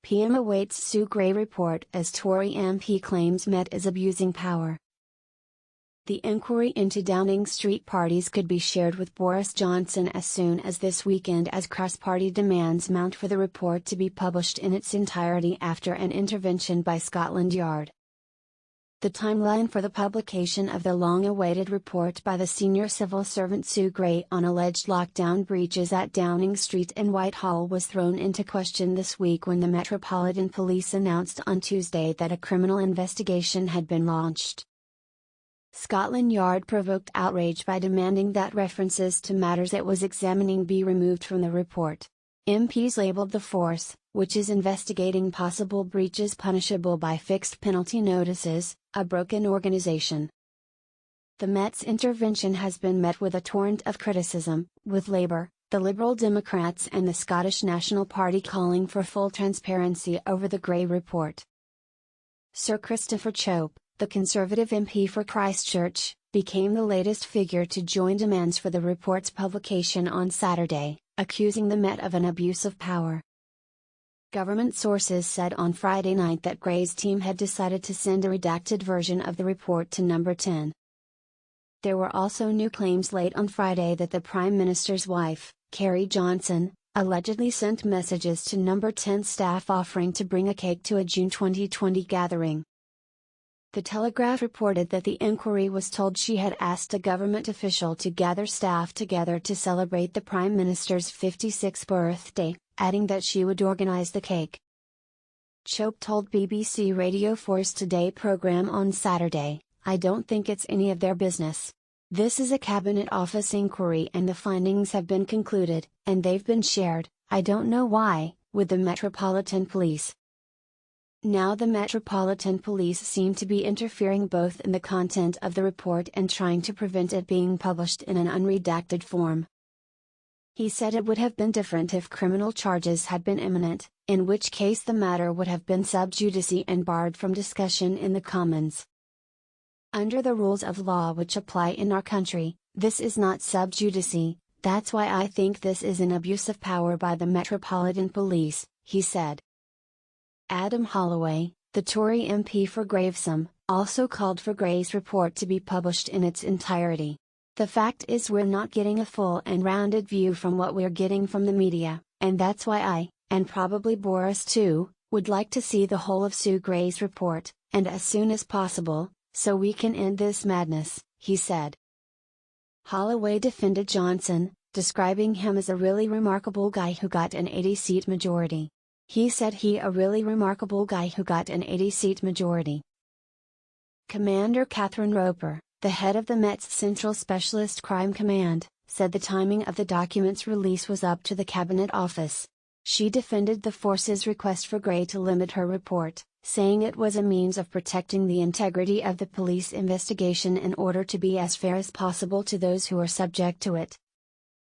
PM awaits Sue Gray report as Tory MP claims Met is abusing power. The inquiry into Downing Street parties could be shared with Boris Johnson as soon as this weekend as cross-party demands mount for the report to be published in its entirety after an intervention by Scotland Yard. The timeline for the publication of the long-awaited report by the senior civil servant Sue Gray on alleged lockdown breaches at Downing Street and Whitehall was thrown into question this week when the Metropolitan Police announced on Tuesday that a criminal investigation had been launched. Scotland Yard provoked outrage by demanding that references to matters it was examining be removed from the report. MPs labelled the force, which is investigating possible breaches punishable by fixed penalty notices, a broken organisation. The Met's intervention has been met with a torrent of criticism, with Labour, the Liberal Democrats and the Scottish National Party calling for full transparency over the Gray report. Sir Christopher Chope, the Conservative MP for Christchurch, became the latest figure to join demands for the report's publication on Saturday, accusing the Met of an abuse of power. Government sources said on Friday night that Gray's team had decided to send a redacted version of the report to Number 10. There were also new claims late on Friday that the Prime Minister's wife, Carrie Johnson, allegedly sent messages to Number 10 staff offering to bring a cake to a June 2020 gathering. The Telegraph reported that the inquiry was told she had asked a government official to gather staff together to celebrate the Prime Minister's 56th birthday, adding that she would organise the cake. Chope told BBC Radio 4's Today programme on Saturday, "I don't think it's any of their business. This is a Cabinet Office inquiry and the findings have been concluded, and they've been shared, I don't know why, with the Metropolitan Police." Now the Metropolitan Police seem to be interfering both in the content of the report and trying to prevent it being published in an unredacted form. He said it would have been different if criminal charges had been imminent, in which case the matter would have been sub judice and barred from discussion in the Commons. Under the rules of law which apply in our country, this is not sub judice, that's why I think this is an abuse of power by the Metropolitan Police, he said. Adam Holloway, the Tory MP for Gravesend, also called for Gray's report to be published in its entirety. "The fact is we're not getting a full and rounded view from what we're getting from the media, and that's why I, and probably Boris too, would like to see the whole of Sue Gray's report, and as soon as possible, so we can end this madness," he said. Holloway defended Johnson, describing him as a really remarkable guy who got an 80-seat majority. He said he a really remarkable guy who got an 80-seat majority. Commander Catherine Roper, the head of the Met's Central Specialist Crime Command, said the timing of the document's release was up to the Cabinet Office. She defended the force's request for Gray to limit her report, saying it was a means of protecting the integrity of the police investigation in order to be as fair as possible to those who are subject to it.